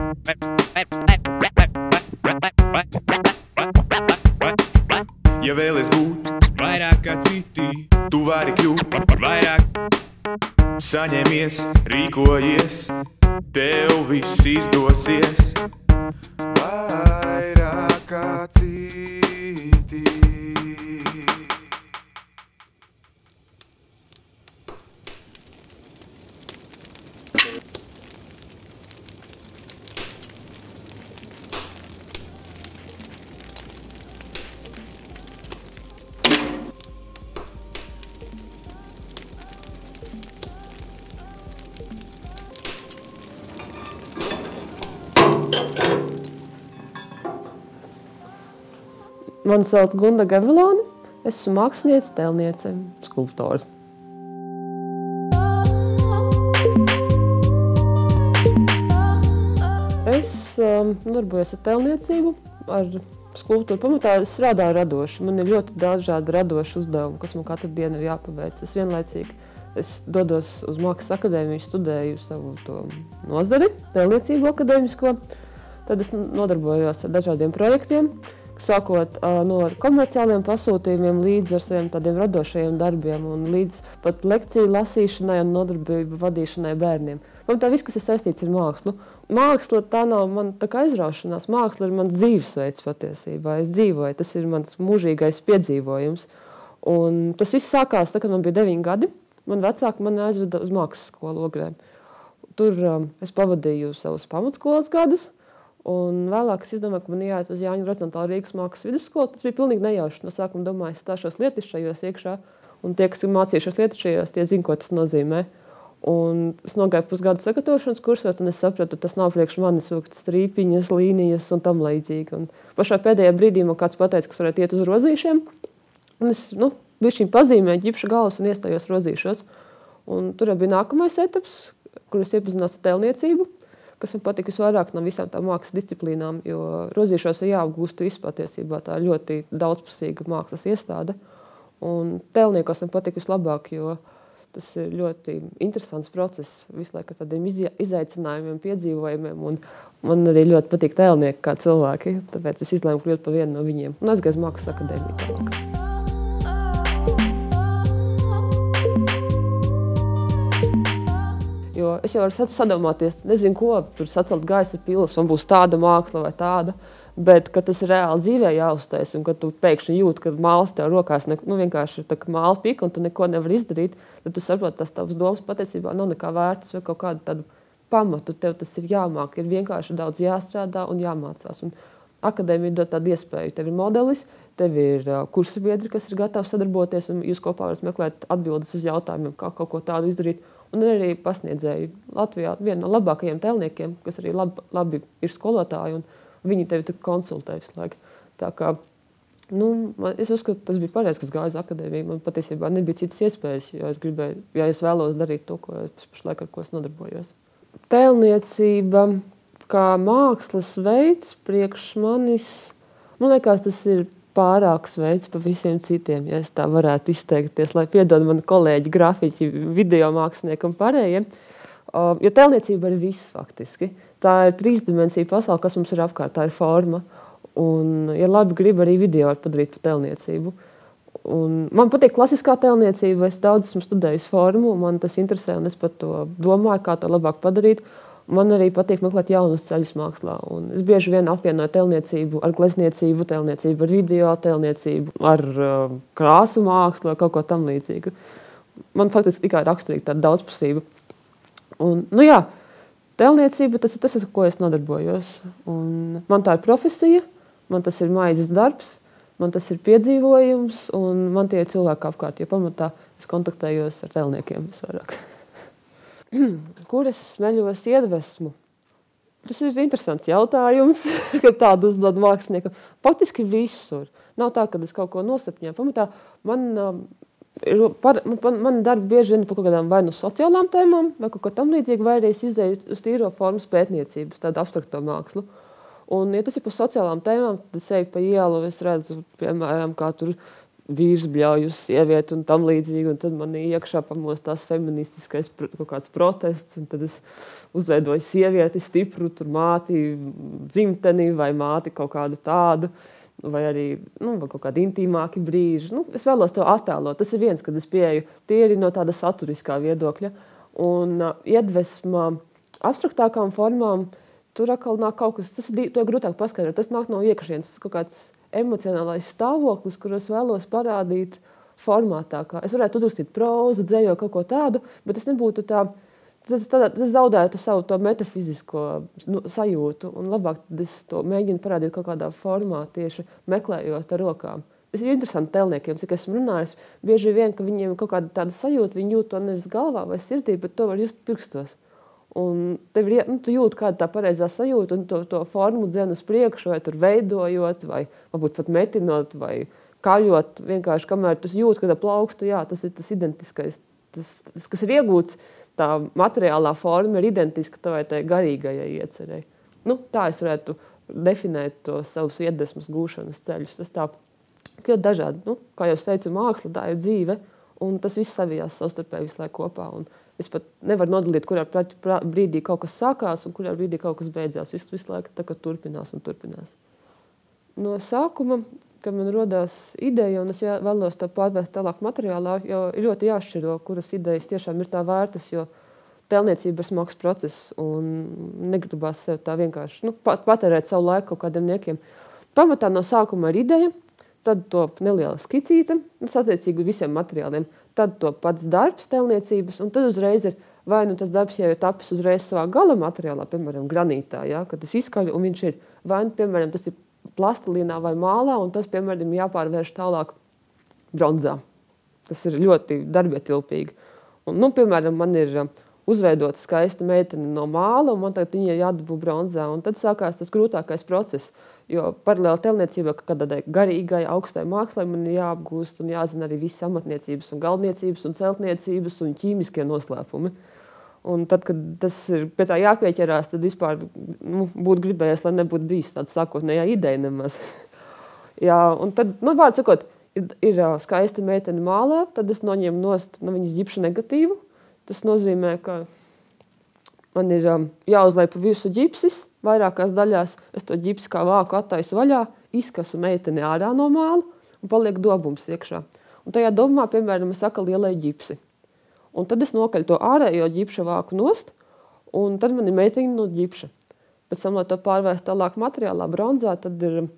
Ja vēlies būt vairāk kā citi, tu vari kļūt par vairāk. Saņemies, rīkojies, tev viss izdosies. Vairāk kā citi. Mani sauc Gunda Gavilāne, es esmu māksliniece, tēlniece, skulptore. Es darbojos ar tēlniecību, ar skulptūru. Pamatā es strādāju radoši. Man ir ļoti dažādi radoši uzdevumi, kas man katru dienu ir jāpaveic. Es vienlaicīgi dodos uz Mākslas akadēmiju, studēju savu to nozari, tēlniecību akadēmisko. Tad es nodarbojos ar dažādiem projektiem, sākot no komerciāliem pasūtījumiem līdz ar saviem tādiem radošajiem darbiem un līdz pat lekciju lasīšanai un nodarbību vadīšanai bērniem. Man tā viss, kas ir saistīts ar mākslu. Māksla tā nav man tā kā aizraušanās, māksla ir mans dzīvesveids patiesībā. Es dzīvoju, tas ir mans mūžīgais piedzīvojums. Un tas viss sākās, kad man bija 9 gadi. Man vecāki mani aizveda uz mākslas skolu Ogrē. Tur es pavadīju savus pamatskolas gadus. Un vēlāk es izdomāju, ka man jāiet uz Jāņu Rozentāla Rīgas mākslas vidusskolu. Tas bija pilnīgi nejauši. No sākuma domāju, es stāšos lietišķajos iekšā. Un tie, kas ir mācījušies lietišķajos, tie zina, ko tas nozīmē. Un es nogāju pusgadu sagatavošanas kursos, un es sapratu, tas nav priekš manis vilkt strīpiņas, līnijas un tam līdzīgi. Un pašā pēdējā brīdī man kāds pateica, kas varētu iet uz rozīšiem. Un es, bišķiņ pazīmēju, ģipšu galvas un iestājos rozīšos. Un tur bija nākamais etaps, kur es iepazinos ar tēlniecību, kas man patika visvairāk no visām tām mākslas disciplīnām, jo rozīšos ir jāapgūst viss patiesībā, tā ļoti daudzpusīga mākslas iestāde. Un tēlniekos man patika vislabāk, jo tas ir ļoti interesants process, visu laiku ar tādiem izaicinājumiem, piedzīvojumiem, un man arī ļoti patīk tēlnieki kā cilvēki, tāpēc es izlēmu kļūt par vienu no viņiem. Un aizgāju uz Mākslas akadēmiju tālāk. Jo es jau varu sadomāties, nezinu ko, tur sacelt gaisa pilas, man būs tāda māksla vai tāda, bet, kad tas reāli dzīvē jāuztais un kad tu pēkšņi jūti, ka māls tev rokās vienkārši ir tā kā māla pika un tu neko nevar izdarīt, tad tu saproti, tas tavs domas patiesībā nav nekā vērtas vai kaut kādu tādu pamatu. Tev tas ir jāmāk, ir vienkārši daudz jāstrādā un jāmācās. Un akadēmija dod tādu iespēju. Tev ir modelis, tev ir kursabiedri, kas ir gatavi sadarboties un jūs kopā varat meklēt atbildes uz jautājumiem, kā kaut ko tādu izdarīt. Un arī pasniedzēji Latvijā viena no labākajiem tēlniekiem, kas arī labi ir skolotāji, un viņi tevi konsultē visu laiku. Tā kā, es uzskatu, tas bija pareizi, kas gāja uz akadēmiju. Man patiesībā nebija citas iespējas, jo es vēlos darīt to, pašlaik, ar ko es nodarbojos. Tēlniecība kā mākslas veids priekš manis, man liekas, tas ir pārāks veids pa visiem citiem, ja es tā varētu izteikties, lai piedod mani kolēģi, grafiķi, video mākslinieki un pārējiem. Jo tēlniecība ir viss faktiski. Tā ir 3-dimensija pasaule, kas mums ir apkārt, tā ir forma. Un, ja labi grib, arī video var padarīt par tēlniecību. Un man patīk klasiskā tēlniecība, es daudz esmu studējusi formu, man tas interesē, un es par to domāju, kā to labāk padarīt. Man arī patīk meklēt jaunus ceļus mākslā. Un es bieži vien apvienoju tēlniecību ar glezniecību, tēlniecību ar video, tēlniecību ar krāsu mākslu vai kaut ko tam līdzīgu. Man faktiski tikai raksturīga tāda daudzpusība. Un, tēlniecība tas ir tas, ar ko es nodarbojos. Un man tā ir profesija, man tas ir maizes darbs, man tas ir piedzīvojums, un man tie ir cilvēki apkārt, jo pamatā es kontaktējos ar tēlniekiem visvairāk. Kur es smeļos iedvesmu? Tas ir interesants jautājums, kad tādu uzdod māksliniekam. Faktiski visur. Nav tā, kad es kaut ko nosapņēju. Pamatā man darbi bieži vien par kaut kādām vai no sociālām tēmām, vai kaut ko tam līdzīgi, vai arī es izdeju uz tīro formas pētniecības, tādu abstrakto mākslu. Un, ja tas ir par sociālām tēmām, tad es eju pa ielu, es redzu, piemēram, kā tur vīrs bļauj uz sievieti un tam līdzīgi, un tad man iekšā pamos tās feministiskais kaut kāds protests, un tad es uzveidoju sievieti stipru, tur māti dzimteni vai māti kaut kādu tādu, vai arī vai kaut kādi intīmāki brīži. Es vēlos to attēlot. Tas ir viens, kad es pieeju tīri no tāda saturiskā viedokļa, un iedvesmā abstraktākām formām tur atkal nāk kaut kas, to ir grūtāk paskaidrot, tas nāk no iekšienes, tas kaut kāds emocionālais stāvoklis, kur es vēlos parādīt formātā. Es varētu uzrakstīt prózu, dzējo kaut ko tādu, bet es nebūtu tas zaudētu savu to metafizisko sajūtu, un labāk es to mēģinu parādīt kaut kādā formā, tieši meklējot ar rokām. Tas ir interesanti tēlniekiem, cik esmu runājis, bieži vien, ka viņiem ir kaut kāda tāda sajūta, viņi jūt to nevis galvā vai sirdī, bet to var just pirkstos. Un tev tu jūti kāda tā pareizā sajūta, un to formu dzen uz priekšu, vai tur veidojot, vai varbūt pat metinot, vai kaļot, vienkārši kamēr tu jūti, kad plaukstu, jā, tas ir tas identiskais, tas, kas ir iegūts, tā materiālā forma ir identiska tavai tai garīgajai iecerei. Tā es varētu definēt to savus iedvesmas gūšanas ceļus. Tas tā ļoti dažādi. Kā jau es teicu, māksla tā ir dzīve, un tas viss savijās savstarpēji visu laiku kopā. Un es pat nevaru nodalīt, kurā brīdī kaut kas sākās un kurā brīdī kaut kas beidzās. Visu laiku tā kā turpinās un turpinās. No sākuma, kad man rodās ideja, un es vēlos to pārvērst tālāk materiālā, jo ir ļoti jāšķiro, kuras idejas tiešām ir tā vērtas, jo tēlniecība ir smags process un negribās sev tā vienkārši patērēt savu laiku kaut kādiem niekiem. Pamatā no sākuma ir ideja, tad to neliela skicīte, attiecīgi visiem materiāliem, tad to pats darbs tēlniecības, un tad uzreiz ir vai tas darbs jau ir tapis uzreiz savā gala materiālā, piemēram, granītā, ja, kad tas izskaļ, un viņš ir, vai piemēram, tas ir plastilīnā vai mālā, un tas, piemēram, jāpārvērš tālāk bronzā. Tas ir ļoti darbietilpīgi. Un, piemēram, man ir uzveidota skaista meitene no māla, un man tagad viņa ir jādabū bronzā, un tad sākās tas grūtākais process, jo paralēli tēlniecībai, ka kādai garīgai, augstai mākslai man ir jāapgūst un jāzina arī visas amatniecības un galdniecības un celtniecības un ķīmiskie noslēpumi. Un tad, kad tas ir pie tā jāpieķerās, tad vispār būtu gribējies, lai nebūtu bijis tāds sākotnējā ideja nemaz. Jā, un tad, vārds sakot, ir skaista meitene mālā, tad es noņemu nost no viņas ģipša negatīvu. Tas nozīmē, ka man ir jāuzliek pa virsu ģipsis, vairākās daļās. Es to ģipsi kā vāku attaisu vaļā, izkasu meiteni ārā no māla un paliek dobums iekšā. Un tajā dobumā, piemēram, es atkal ielēju ģipsi. Un tad es nokaļu to ārējo ģipša vāku nost, un tad man ir meitiņa no ģipša. Pēc tam, lai to pārvērst tālāk materiālā bronzā, tad ir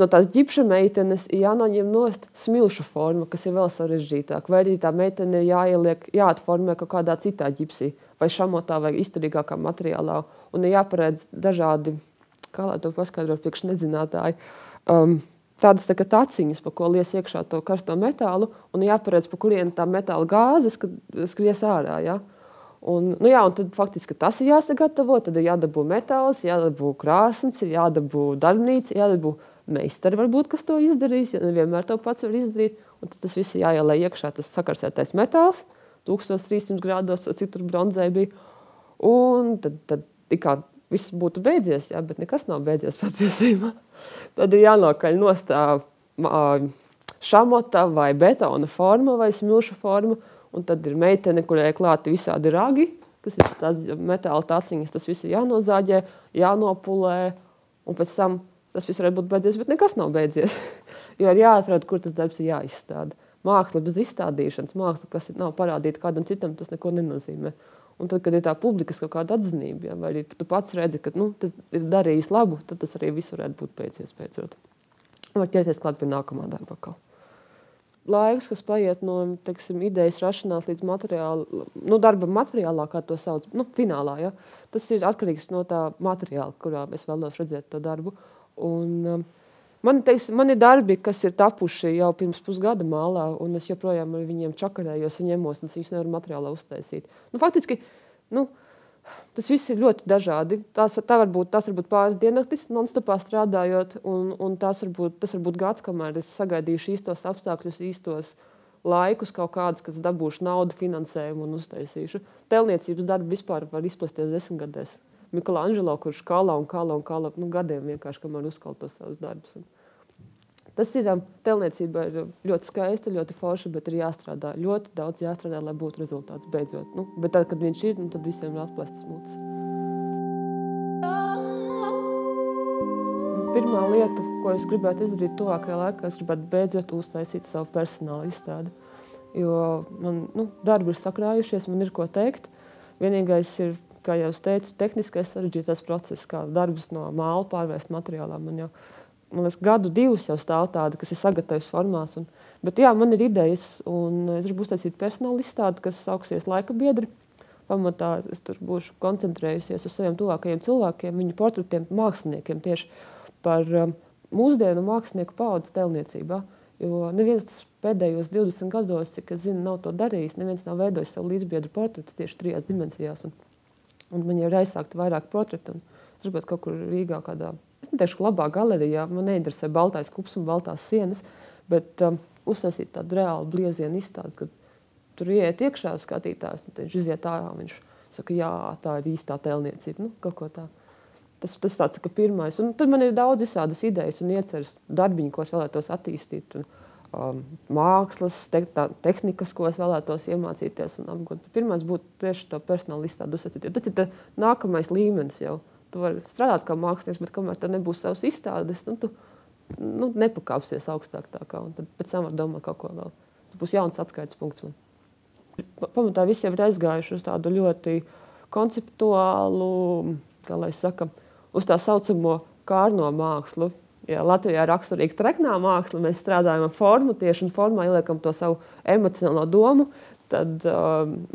no tās ģipša meitenes jānoņem nost smilšu forma, kas ir vēl sarežģītāk. Vai arī tā meitene jāatformē kaut kādā citā ģipsī, vai šamotā, vai izturīgākā materiālā. Un ir jāparedz dažādi, kā lai to paskaidrot priekš nezinātāji, tādas tā kā taciņas, pa ko lies iekšā to karsto metālu, un jāparedz, pa kurien tā metāla gāzes, kad skries ārā, ja? Un tad faktiski tas ir jāsagatavo, tad ir jādabū metāls, jādabū krāsns, ir jādabū darbnīca, jādabū meistari varbūt, kas to izdarīs, ja nevienmēr to pats var izdarīt, un tas viss ir jāielē iekšā, tas sakarsētais metāls, 1300 grādos, cik tur bronzai bija, un tad tikā viss būtu beidzies, jā, bet nekas nav beidzies patiesībā. Tad ir jānokaļ nostā šamota vai betona forma vai smilšu forma, un tad ir meitene, kurai klāti visādi ragi, kas ir tās metāla taciņas, tas viss ir jānozāģē, jānopulē, un pēc tam tas viss varētu būt beidzies, bet nekas nav beidzies. Jo ir jāatrod, kur tas darbs ir jāizstāda. Māksla bez izstādīšanas, māksla, kas nav parādīta kādam citam, tas neko nenozīmē. Un tad, kad ir tā publikas kaut kāda atzinība, ja, vai arī tu pats redzi, ka tas ir darījis labu, tad tas arī viss varētu būt beidzies pēcot. Var ķerties klāt pie nākamā darba atkal. Laiks, kas paiet no, idejas rašanās līdz darba materiālā, kā to sauc, finālā, ja, tas ir atkarīgs no tā materiāla, kurā es vēlos redzēt to darbu. Un man ir darbi, kas ir tapuši jau pirms pusgada mālā, un es joprojām ar viņiem čakarējos un ņemos, un es viņus nevaru materiālā uztaisīt. Faktiski, tas viss ir ļoti dažādi. Tas var būt pāris diennaktis, non-stopā strādājot, un tas var būt gads, kamēr es sagaidīšu īstos apstākļus, īstos laikus kaut kādus, kad dabūšu naudu, finansējumu un uztaisīšu. Tēlniecības darbi vispār var izplasties 10 gadēs. Michelangelo, kurš kala gadiem vienkārši, kamēr uzkal tos savus darbus. Tas ir, tēlniecība ir ļoti skaista, ļoti forša, bet ir jāstrādā. Ļoti daudz jāstrādā, lai būtu rezultāts beidzot. Bet tad, kad viņš ir, tad visiem ir atplestas mutes. Pirmā lieta, ko es gribētu izdarīt tuvākajā laikā, es gribētu beidzot uztaisīt savu personāla izstādi. Jo man darbi ir sakrājušies, man ir ko teikt. Vienīgais ir, kā jau es teicu, tehniskais sarežģītais process, kā darbus no māla pārvērst materiālā. Man liekas, gadu, divus jau stāv tāda, kas ir sagatavs formās. Bet jā, man ir idejas, un es gribu uztaisīt personāla izstādi, kas sauksies Laika biedri. Pamatā es tur būšu koncentrējusies uz saviem tuvākajiem cilvēkiem, viņu portretiem, māksliniekiem tieši par mūsdienu mākslinieku paaudzes tēlniecībā. Jo neviens tas pēdējos 20 gados, cik es zinu, nav to darījis, neviens nav veidojis savu līdzbiedru portretus tieši 3 dimensijās. Un man jau ir aizsākti vairāk portreti. Es gribētu kaut kur Rīgā kādā, es neteikšu labā galerijā, man neinteresē baltais kups un baltās sienas, bet uztaisīt tādu reālu bliezienu izstādi, kad tur ieiet iekšā skatītājs, un viņš iziet ārā, viņš saka, jā, tā ir īstā tēlniecība, kaut ko tā. Tas tāds, ka pirmais. Un tad man ir daudz visādas idejas un ieceras darbiņu, ko es vēlētos attīstīt. Mākslas, tehnikas, ko es vēlētos iemācīties un apgūt. Pirmais būtu tieši to personāla izstādi uzsacīt. Tas ir nākamais līmenis jau. Tu vari strādāt kā mākslinieks, bet kamēr tev nebūs savas izstādes, tu nepakāpsies augstāk tā kā. Un tad pēc tam var domāt kaut ko vēl. Tas būs jauns atskaites punkts man. Pamatā visi jau ir aizgājuši uz tādu ļoti konceptuālu, kā lai saka, uz tā saucamo kārno mākslu. Ja Latvijā raksturīga treknā māksla, mēs strādājam ar formu tieši un formā ieliekam to savu emocionālo domu, tad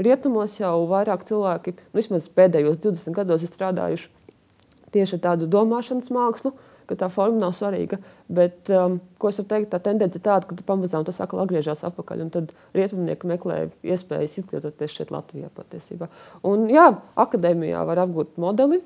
rietumos jau vairāk cilvēki, vismaz pēdējos 20 gados ir strādājuši tieši ar tādu domāšanas mākslu, ka tā forma nav svarīga, bet, ko es varu teikt, tā tendence ir tāda, ka pamazām tas atkal atgriežās atpakaļ, un tad rietumnieki meklē iespējas izglītoties šeit Latvijā patiesībā. Un jā, akadēmijā var apgūt modeli,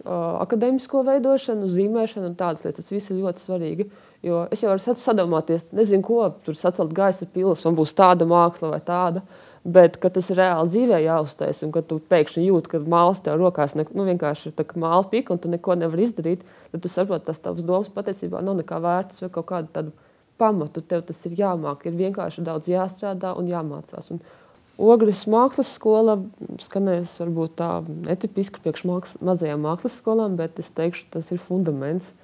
akadēmisko veidošanu, zīmēšanu un tādas lietas. Tas viss ir ļoti svarīgi, jo es jau varu sadomāties, nezinu ko, tur sacelt gaisa pilas, man būs tāda māksla vai tāda, bet, kad tas ir reāli dzīvē jāuztais un kad tu pēkšņi jūti, ka māls tev rokās vienkārši ir tā kā māla pika un tu neko nevar izdarīt, tad tu saproti, tas tavs domas patiesībā nav nekā vērtas vai kaut kādu tādu pamatu. Tev tas ir jāmāk, ir vienkārši daudz jāstrādā un jāmācās. Un Ogres mākslas skola skanēs varbūt tā netipiski priekš mazajām mākslas skolām, bet es teikšu, tas ir fundaments.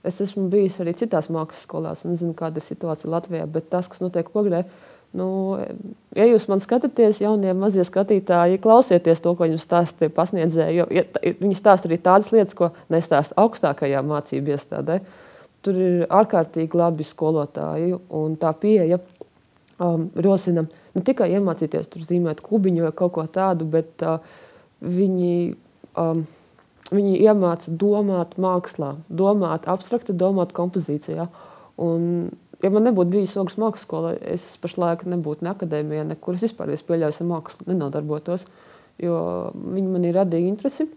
Es esmu bijis arī citās mākslas skolās un nezinu, kāda ir situācija Latvijā, bet tas, kas notiek Ogrē, ja jūs man skatāties, jaunie mazie skatītāji, klausieties to, ko jums stāsta pasniedzēji, jo viņi stāsta arī tādas lietas, ko nestāsta augstākajā mācību iestādē. Tur ir ārkārtīgi labi skolotāji un tā pieeja rosina ne tikai iemācīties tur zīmēt kubiņu vai kaut ko tādu, bet viņi iemāca domāt mākslā, domāt abstrakti, domāt kompozīcijā. Un, ja man nebūtu bijis Ogres mākslas skola, es pašlaik nebūtu ne akadēmijā, nekur. Es vispār pieļauju ar mākslu nenodarbotos, jo viņi man ir radīgi interesi.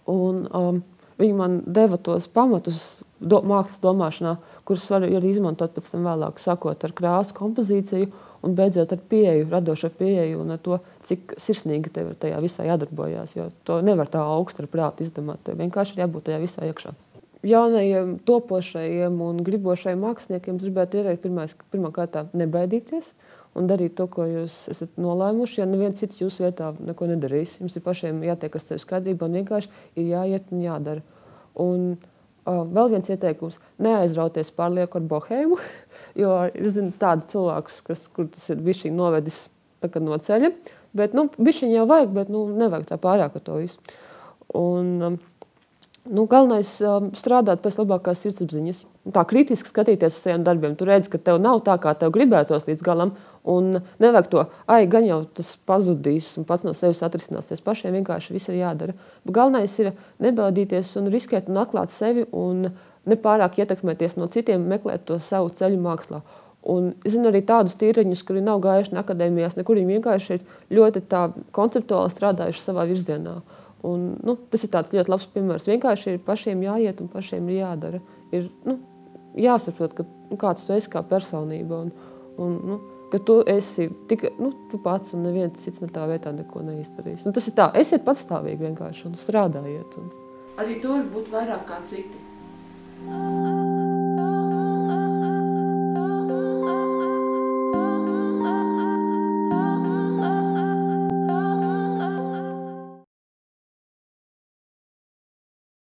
Un viņi man deva tos pamatus mākslas domāšanā, kurus var arī izmantot pēc tam vēlāk, sākot ar krāsu kompozīciju un beidzot ar pieeju, radošo pieeju un ar to, cik sirsnīgi tev tajā visā jādarbojās, jo to nevar tā augstu ar prātu izdomāt, tev vienkārši ir jābūt tajā visā iekšā. Jaunajiem, topošajiem un gribošajiem māksliniekiem es gribētu ieteikt pirmkārt nebaidīties un darīt to, ko jūs esat nolēmuši, ja neviens cits jūsu vietā neko nedarīs. Jums ir pašiem jātiek ar sevi skaidrībā un vienkārši ir jāiet un jādara. Un vēl viens ieteikums – neaizrauties pārlieku ar bohēmu, jo es zinu tādus cilvēkus, kur tas ir bišķiņ novedis no ceļa, bet bišķiņ jau vajag, bet nevajag tā pārāk ar to visu. Un galvenais strādāt pēc labākās sirdsapziņas. Tā kritiski skatīties uz saviem darbiem. Tu redzi, ka tev nav tā, kā tev gribētos līdz galam, un nevajag to, gan jau tas pazudīs un pats no sevis atrisināsies. Pašiem vienkārši viss ir jādara. Bet galvenais ir nebaudīties un riskēt un atklāt sevi un nepārāk ietekmēties no citiem, meklēt to savu ceļu mākslā. Un es zinu arī tādus tīreņus, kuri nav gājuši ne akadēmijās, nekur viņi vienkārši ir ļoti tā konceptuāli strādājuši savā virzienā. Un, tas ir tāds ļoti labs piemērs. Vienkārši ir pašiem jāiet un pašiem ir jādara. Ir jāsaprot, ka, kāds tu esi kā personība un ka tu esi tikai tu pats un neviens cits ne tā vietā neko neizdarīs. Un tas ir tā, esiet patstāvīgi vienkārši un strādājiet. Arī to var būt vairāk kā citi.